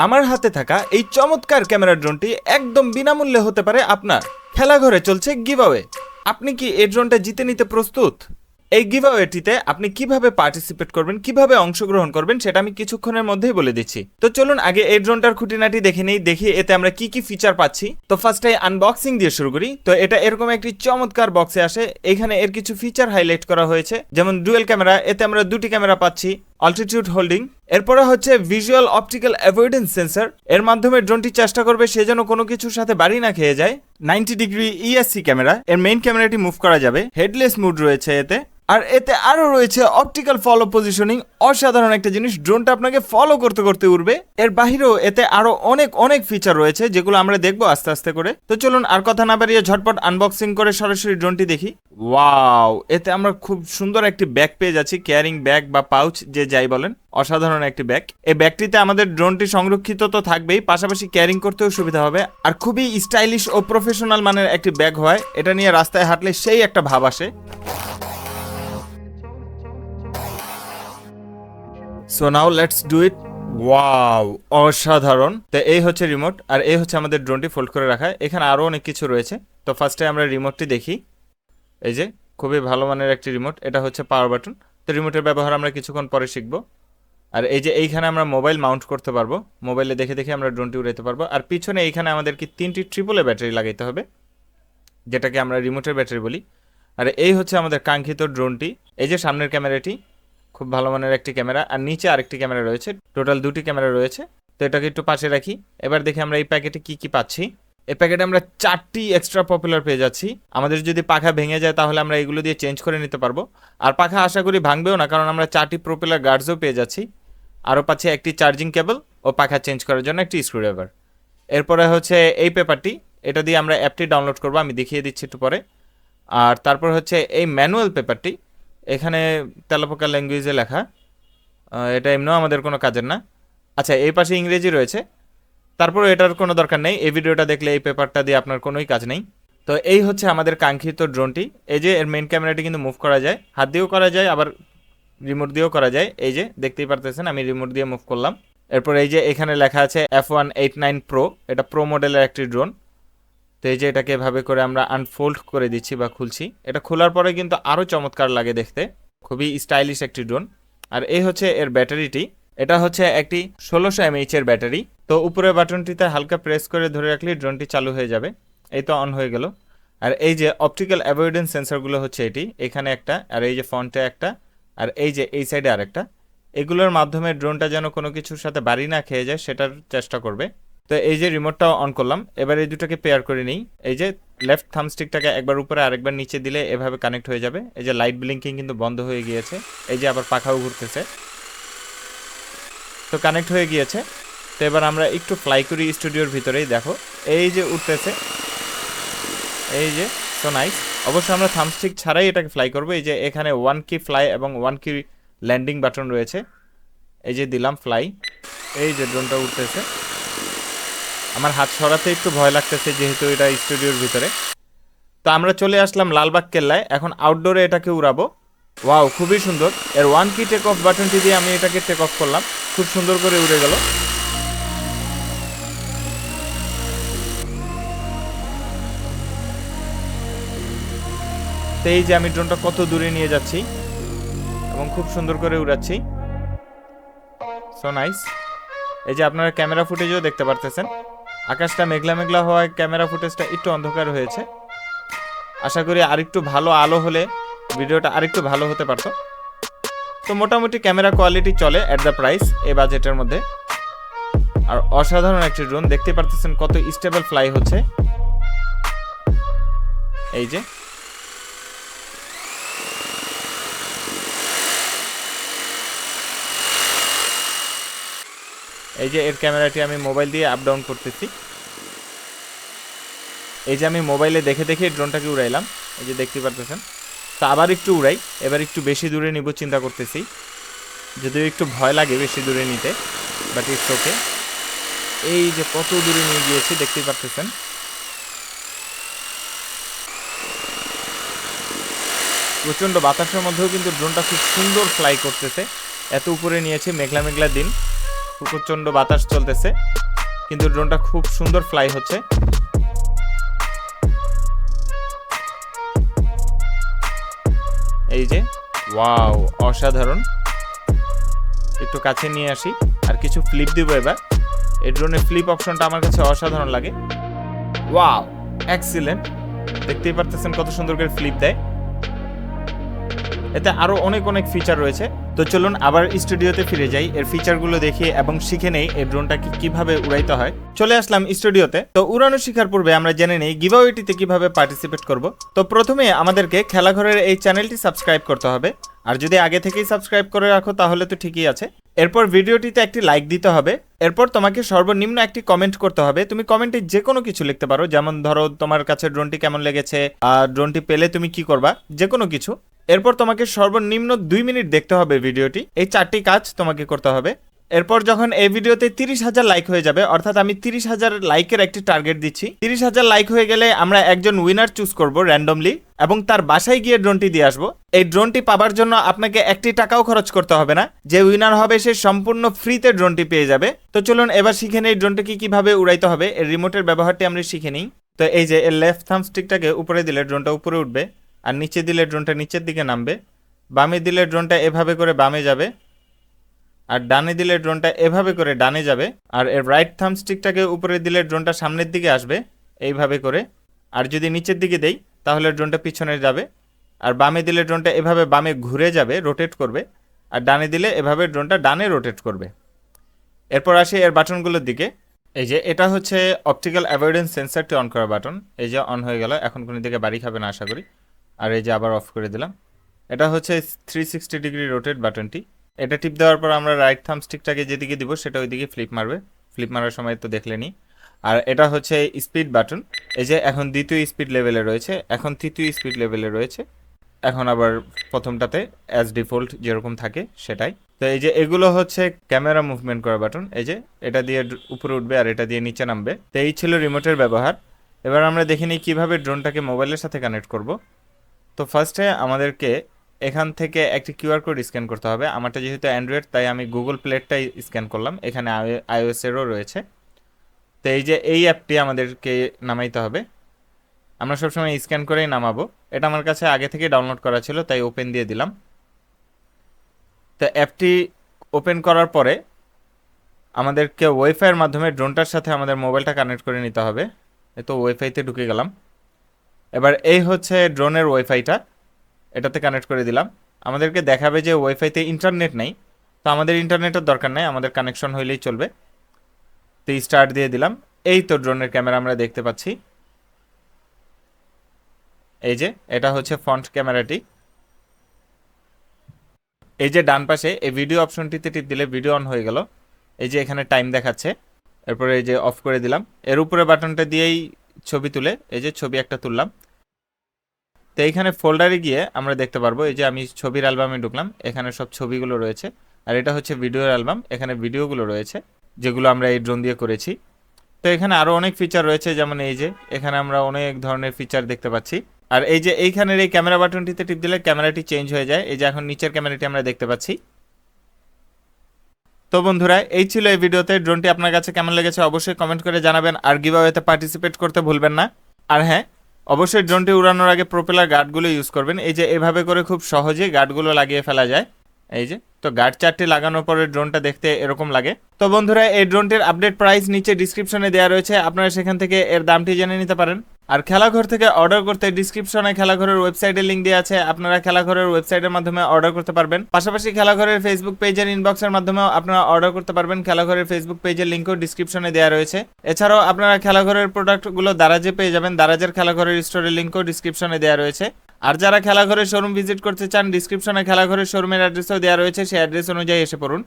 আমার হাতে থাকা এই চমৎকার ক্যামেরা ড্রোনটি একদম বিনামূল্যে হতে পারে আপনার। খেলাঘরে চলছে গিভঅ্যাওয়ে। আপনি কি এই ড্রোনটা জিতে নিতে প্রস্তুত? এই গিভঅ্যাওয়েটিতে আপনি কিভাবে পার্টিসিপেট করবেন, কিভাবে অংশগ্রহণ করবেন সেটা আমি কিছুক্ষণের মধ্যেই বলে দিচ্ছি। তো চলুন আগে এই ড্রোনটার খুঁটিনাটি দেখে নেই, দেখি এতে আমরা কি কি ফিচার পাচ্ছি। তো ফার্স্টে আনবক্সিং দিয়ে শুরু করি। তো এটা এরকম একটি চমৎকার বক্সে আসে। এখানে এর কিছু ফিচার হাইলাইট করা হয়েছে, যেমন ডুয়েল ক্যামেরা, এতে আমরা দুটি ক্যামেরা পাচ্ছি, অল্টিটিউড হোল্ডিং, এরপরে হচ্ছে ভিজুয়াল অপটিক্যাল অ্যাভয়েডেন্স সেন্সর। এর মাধ্যমে ড্রোনটি চেষ্টা করবে সে যেন কোনো কিছুর সাথে বাড়ি না খেয়ে যায়। 90 ডিগ্রি ইএসসি ক্যামেরা, এর মেইন ক্যামেরাটি মুভ করা যাবে। হেডলেস মুড রয়েছে এতে, আর এতে আরো রয়েছে অপটিক্যাল ফলো পজিশনিং। অসাধারণ একটা জিনিস, ড্রোনটা আপনাকে ফলো করতে করতে উড়বে। এর বাহিরেও এতে আরো অনেক ফিচার রয়েছে যেগুলো আমরা দেখবো আস্তে আস্তে করে। তো চলুন আর কথা না বাড়িয়ে ঝটপট আনবক্সিং করে সরাসরি ড্রোনটি দেখি। ওয়াও, এতে আমরা খুব সুন্দর একটি ব্যাগ পেয়ে যাচ্ছি, ক্যারিং ব্যাগ বা পাউচ যে যাই বলেন। অসাধারণ একটি ব্যাগ। এই ব্যাগটিতে আমাদের ড্রোনটি সংরক্ষিত তো থাকবেই, পাশাপাশি ক্যারিং করতেও সুবিধা হবে। আর খুবই স্টাইলিশ ও প্রফেশনাল মানের একটি ব্যাগ হয়। এটা নিয়ে রাস্তায় হাঁটলে সেই একটা ভাব আসে। So now let's do it. Wow, অসাধারণ। তো এই হচ্ছে রিমোট, আর এই হচ্ছে আমাদের ড্রোনটি ফোল্ড করে রাখা। এখানে আরো অনেক কিছু রয়েছে। তো ফার্স্টে আমরা রিমোটটি দেখি। এই যে খুবই ভালো মানের একটি রিমোট, এটা হচ্ছে পাওয়ার বাটন। তো রিমোটের ব্যবহার আমরা কিছুক্ষণ পরে শিখবো। আর এই যে এইখানে আমরা মোবাইল মাউন্ট করতে পারবো, মোবাইলে দেখে দেখে আমরা ড্রোনটি উড়াইতে পারবো। আর পিছনে এইখানে আমাদেরকে 3টি ট্রিপল-এ ব্যাটারি লাগাইতে হবে, যেটাকে আমরা রিমোটের ব্যাটারি বলি। আর এই হচ্ছে আমাদের কাঙ্ক্ষিত ড্রোনটি। এই যে সামনের ক্যামেরাটি খুব ভালো মানের একটি ক্যামেরা, আর নিচে আরেকটি ক্যামেরা রয়েছে, টোটাল 2টি ক্যামেরা রয়েছে। তো এটাকে একটু পাশে রাখি। এবার দেখি আমরা এই প্যাকেটে কি কি পাচ্ছি। এই প্যাকেটে আমরা 4টি এক্সট্রা পপুলার পেয়ে যাচ্ছি। আমাদের যদি পাখা ভেঙে যায় তাহলে আমরা এগুলো দিয়ে চেঞ্জ করে নিতে পারবো। আর পাখা আশা করি ভাঙবেও না, কারণ আমরা 4টি প্রপেলার গার্ডসও পেয়ে যাচ্ছি। আরও পাচ্ছি একটি চার্জিং কেবল ও পাখা চেঞ্জ করার জন্য একটি স্ক্রুড্রাইভার। এরপরে হচ্ছে এই পেপারটি, এটা দিয়ে আমরা অ্যাপটি ডাউনলোড করবো, আমি দেখিয়ে দিচ্ছি একটু পরে। আর তারপর হচ্ছে এই ম্যানুয়াল পেপারটি, এখানে তেলাপোকা ল্যাঙ্গুয়েজে লেখা। এটা এমনিও আমাদের কোনো কাজের না। আচ্ছা, এই পাশে ইংরেজি রয়েছে, তারপর এটার কোনো দরকার নেই। এই ভিডিওটা দেখলে এই পেপারটা দিয়ে আপনার কোনোই কাজ নেই। তো এই হচ্ছে আমাদের কাঙ্ক্ষিত ড্রোনটি। এই যে এর মেইন ক্যামেরাটি কিন্তু মুভ করা যায়, হাত দিয়েও করা যায়, আবার রিমোট দিয়েও করা যায়। এই যে দেখতেই পারতেছেন আমি রিমোট দিয়ে মুভ করলাম। এরপর এই যে এখানে লেখা আছে F189 Pro, এটা প্রো মডেলের একটি ড্রোন। তো এই যে এটাকে এভাবে করে আমরা আনফোল্ড করে দিচ্ছি বা খুলছি। এটা খোলার পরে কিন্তু আরও চমৎকার লাগে দেখতে, খুবই স্টাইলিশ একটি ড্রোন। আর এই হচ্ছে এর ব্যাটারিটি, এটা হচ্ছে একটি 1600 mAh এর ব্যাটারি। তো উপরের বাটনটিতে হালকা প্রেস করে ধরে রাখলে ড্রোনটি চালু হয়ে যাবে। এই তো অন হয়ে গেল। আর এই যে অপটিক্যাল অ্যাভয়েডেন্স সেন্সরগুলো হচ্ছে এটি, এখানে একটা, আর এই যে ফ্রন্টে একটা, আর এই যে এই সাইডে আরেকটা। এগুলোর মাধ্যমে ড্রোনটা যেন কোনো কিছুর সাথে বাড়ি না খেয়ে যায় সেটার চেষ্টা করবে। তো এই যে রিমোটটাও অন করলাম। এবার এই দুটাকে পেয়ার করে নিই। এই যে লেফট থামস্টিকটাকে একবার উপরে আরেকবার নিচে দিলে এভাবে কানেক্ট হয়ে যাবে। এই যে লাইট ব্লিঙ্কিং কিন্তু বন্ধ হয়ে গিয়েছে। এই যে আবার পাখাও ঘুরতেছে। তো কানেক্ট হয়ে গিয়েছে। তো এবার আমরা একটু ফ্লাই করি স্টুডিওর ভিতরেই, দেখো এই যে উঠতেছে। এই যে সো নাইস। অবশ্য আমরা থামস্টিক ছাড়াই এটাকে ফ্লাই করবো। এই যে এখানে 1 কি ফ্লাই এবং 1 কি ল্যান্ডিং বাটন রয়েছে। এই যে দিলাম ফ্লাই, এই যে ড্রোনটা উঠতেছে। আমার হাত সরাতে একটু ভয় লাগতেছে যেহেতু এটা স্টুডিওর ভিতরে। তো আমরা চলে আসলাম লালবাগ কেল্লায়, এখন আউটডোরে এটাকে উড়াবো। ওয়াও, খুবই সুন্দর। এর 1 কি টেক অফ বাটনটি দিয়ে আমি এটাকে টেক অফ করলাম, খুব সুন্দর করে উড়ে গেল। তো এই যে আমি ড্রোনটা কত দূরে নিয়ে যাচ্ছি এবং খুব সুন্দর করে উড়াচ্ছি। So nice. এই যে আপনারা ক্যামেরা ফুটেজও দেখতে পারতেছেন, আকাশটা মেঘলা মেঘলা হওয়ায় ক্যামেরা ফুটেজটা একটু অন্ধকার হয়েছে। আশা করি আরেকটু ভালো আলো হলে ভিডিওটা আরেকটু ভালো হতে পারতো। তো মোটামুটি ক্যামেরা কোয়ালিটি চলে অ্যাট দ্য প্রাইস এই বাজেটের মধ্যে। আর অসাধারণ একটি ড্রোন, দেখতে পারতেছেন কত স্টেবল ফ্লাই হচ্ছে। এই যে এর ক্যামেরাটি আমি মোবাইল দিয়ে আপ ডাউন করতেছি। এই যে আমি মোবাইলে দেখে দেখে ড্রোনটাকে উড়াইলাম, এই যে দেখতে পারতেছেন। তা আবার একটু উড়াই, এবার একটু বেশি দূরে নিব চিন্তা করতেছি, যদিও একটু ভয় লাগে বেশি দূরে নিতে, বাট ইটস ওকে। এই যে কত দূরে নিয়ে গিয়েছি দেখতেই পারতেছেন। প্রচণ্ড বাতাসের মধ্যেও কিন্তু ড্রোনটা খুব সুন্দর ফ্লাই করতেছে। এত উপরে নিয়েছে, মেঘলা মেঘলা দিন, প্রচণ্ড বাতাস চলতেছে, কিন্তু ড্রোনটা খুব সুন্দর ফ্লাই হচ্ছে। এই যে ওয়াও, অসাধারণ। একটু কাছে নিয়ে আসি আর কিছু ফ্লিপ দিব এবার। এই ড্রোনের ফ্লিপ অপশনটা আমার কাছে অসাধারণ লাগে। Wow, excellent. দেখতেই পারতেছেন কত সুন্দর করে ফ্লিপ দেয়। এতে আরো অনেক অনেক ফিচার রয়েছে। তো চলুন আবার স্টুডিওতে ফিরে যাই, এর ফিচারগুলো দেখি এবং শিখে নেই এই ড্রোনটাকে কিভাবে উড়াইতে হয়। চলে আসলাম স্টুডিওতে। তো উড়ানো শেখার পূর্বে আমরা জেনে নেই গিভঅ্যাওয়েটিতে কিভাবে পার্টিসিপেট করব। তো প্রথমে আমাদেরকে খেলাঘরের এই চ্যানেলটি সাবস্ক্রাইব করতে হবে, আর যদি আগে থেকেই সাবস্ক্রাইব করে রাখো তাহলে তো ঠিকই আছে। এরপর ভিডিওটিতে একটি লাইক দিতে হবে। এরপর তোমাকে সর্বনিম্ন একটি কমেন্ট করতে হবে। তুমি কমেন্টে যে কোনো কিছু লিখতে পারো, যেমন ধরো তোমার কাছে ড্রোনটি কেমন লেগেছে, আর ড্রোনটি পেলে তুমি কি করবা, যে কোনো কিছু। এরপর তোমাকে সর্বনিম্ন 2 মিনিট দেখতে হবে ভিডিওটি। এই 4টি কাজ তোমাকে করতে হবে। এরপর যখন এই ভিডিওতে 30,000 লাইক হয়ে যাবে, অর্থাৎ আমি 30,000 লাইকের একটি টার্গেট দিচ্ছি। 30,000 লাইক হয়ে গেলে আমরা একজন উইনার চুজ করব র্যান্ডমলি, এবং তার বাসায় গিয়ে ড্রোনটি দিয়ে আসবো। এই ড্রোনটি পাবার জন্য আপনাকে 1টি টাকাও খরচ করতে হবে না। যে উইনার হবে সে সম্পূর্ণ ফ্রিতে ড্রোনটি পেয়ে যাবে। তো চলুন এবার শিখে নেই ড্রোনটিকে কিভাবে উড়াইতে হবে। এর রিমোটের ব্যবহারটি আমরা শিখে নিই। তো এই যে এর লেফট থাম্ব স্টিকটাকে উপরে দিলে ড্রোনটা উপরে উঠবে, আর নিচে দিলে ড্রোনটা নিচের দিকে নামবে। বামে দিলে ড্রোনটা এভাবে করে বামে যাবে, আর ডানে দিলে ড্রোনটা এভাবে করে ডানে যাবে। আর এর রাইট থাম্ব স্টিকটাকে উপরে দিলে ড্রোনটা সামনের দিকে আসবে এইভাবে করে। আর যদি নিচের দিকে দেই তাহলে ড্রোনটা পিছনে যাবে। আর বামে দিলে ড্রোনটা এভাবে বামে ঘুরে যাবে, রোটেট করবে। আর ডানে দিলে এভাবে ড্রোনটা ডানে রোটেট করবে। এরপর আসি এর বাটনগুলোর দিকে। এই যে এটা হচ্ছে অপটিক্যাল অ্যাভয়েডেন্স সেন্সারটি অন করা বাটন। এই যে অন হয়ে গেল, এখন কোনো দিকে বাড়ি খাবে না আশা করি। আর এই যে আবার অফ করে দিলাম। এটা হচ্ছে 360 ডিগ্রি রোটেট বাটনটি। এটা টিপ দেওয়ার পর আমরা রাইট থাম্ব স্টিকটাকে যেদিকে দিব সেটা ওইদিকে ফ্লিপ মারবে। ফ্লিপ মারার সময় তো দেখলেনি। আর এটা হচ্ছে স্পিড বাটন। এই যে এখন দ্বিতীয় স্পিড লেভেলে রয়েছে, এখন তৃতীয় স্পিড লেভেলে রয়েছে, এখন আবার প্রথমটাতে অ্যাজ ডিফল্ট যেরকম থাকে সেটাই। তো এই যে এগুলো হচ্ছে ক্যামেরা মুভমেন্ট করা বাটন। এই যে এটা দিয়ে উপরে উঠবে আর এটা দিয়ে নিচে নামবে। তো এই ছিল রিমোটের ব্যবহার। এবার আমরা দেখে নিই কীভাবে ড্রোনটাকে মোবাইলের সাথে কানেক্ট করব। তো ফার্স্টে আমাদেরকে এখান থেকে একটি কিউআর কোড স্ক্যান করতে হবে। আমারটা যেহেতু অ্যান্ড্রয়েড তাই আমি গুগল প্লেটাই স্ক্যান করলাম। এখানে আইওএসেরও রয়েছে। তো এই যে এই অ্যাপটি আমাদেরকে নামাইতে হবে। আমরা সবসময় স্ক্যান করেই নামাবো। এটা আমার কাছে আগে থেকে ডাউনলোড করা ছিল তাই ওপেন দিয়ে দিলাম। তো অ্যাপটি ওপেন করার পরে আমাদেরকে ওয়াইফাইয়ের মাধ্যমে ড্রোনটার সাথে আমাদের মোবাইলটা কানেক্ট করে নিতে হবে। তো ওয়াইফাইতে ঢুকে গেলাম। এবার এই হচ্ছে ড্রোনের ওয়াইফাইটা, এটাতে কানেক্ট করে দিলাম। আমাদেরকে দেখাবে যে ওয়াইফাইতে ইন্টারনেট নেই। তো আমাদের ইন্টারনেটের দরকার নেই, আমাদের কানেকশন হইলেই চলবে। তো স্টার্ট দিয়ে দিলাম। এই তো ড্রোনের ক্যামেরা আমরা দেখতে পাচ্ছি। এই যে এটা হচ্ছে ফ্রন্ট ক্যামেরাটি। এই যে ডান পাশে এই ভিডিও অপশনটিতে টিপ দিলে ভিডিও অন হয়ে গেল। এই যে এখানে টাইম দেখাচ্ছে। এরপরে এই যে অফ করে দিলাম। এর উপরে বাটনটা দিয়েই ছবি তুলে, এই যে ছবি একটা তুললাম। তো এইখানে ফোল্ডারে গিয়ে আমরা দেখতে পারবো, এই যে আমি ছবির অ্যালবামে ঢুকলাম, এখানে সব ছবিগুলো রয়েছে। আর এটা হচ্ছে ভিডিওর অ্যালবাম, এখানে ভিডিওগুলো রয়েছে যেগুলো আমরা এই ড্রোন দিয়ে করেছি। তো এখানে আরও অনেক ফিচার রয়েছে, যেমন এই যে এখানে আমরা অনেক ধরনের ফিচার দেখতে পাচ্ছি। আর এই যে এইখানের এই ক্যামেরা বাটনটিতে টিপ দিলে ক্যামেরাটি চেঞ্জ হয়ে যায়। এই যে এখন নিচের ক্যামেরাটি আমরা দেখতে পাচ্ছি। তো বন্ধুরা, এই ছিল এই ভিডিওতে। ড্রোনটি আপনার কাছে কেমন লেগেছে অবশ্যই কমেন্ট করে জানাবেন, আর গিভঅ্যাওয়েতে পার্টিসিপেট করতে ভুলবেন না। আর হ্যাঁ, অবশ্যই ড্রোনটি উড়ানোর আগে প্রপেলার গার্ডগুলো ইউজ করবেন। এই যে এভাবে করে খুব সহজেই গার্ডগুলো লাগিয়ে ফেলা যায়। এই যে তো গার্ড 4টি লাগানোর পরে ড্রোনটা দেখতে এরকম লাগে। তো বন্ধুরা, এই ড্রোনটির আপডেট প্রাইস নিচে ডিসক্রিপশনে দেওয়া রয়েছে, আপনারা সেখান থেকে এর দামটি জেনে নিতে পারেন। আর খেলাঘর থেকে অর্ডার করতে ডিসক্রিপশনে খেলাঘরের ওয়েবসাইটের লিঙ্ক দেওয়া আছে, আপনারা খেলাঘরের ওয়েবসাইটের মাধ্যমে অর্ডার করতে পারবেন। পাশাপাশি খেলাঘরের ফেসবুক পেজের ইনবক্সের মাধ্যমেও আপনারা অর্ডার করতে পারবেন। খেলাঘরের ফেসবুক পেজের লিঙ্কও ডিসক্রিপশনে দেওয়া রয়েছে। এছাড়াও আপনারা খেলাঘরের প্রোডাক্টগুলো দারাজে পেয়ে যাবেন। দারাজের খেলাঘরের স্টোরের লিঙ্কও ডিসক্রিপশনে দেওয়া রয়েছে। আর যারা খেলাঘরের শোরুম ভিজিট করতে চান, ডিসক্রিপশনে খেলাঘরের শোরুমের অ্যাড্রেসও দেওয়া রয়েছে, সেই অ্যাড্রেস অনুযায়ী এসে পড়ুন।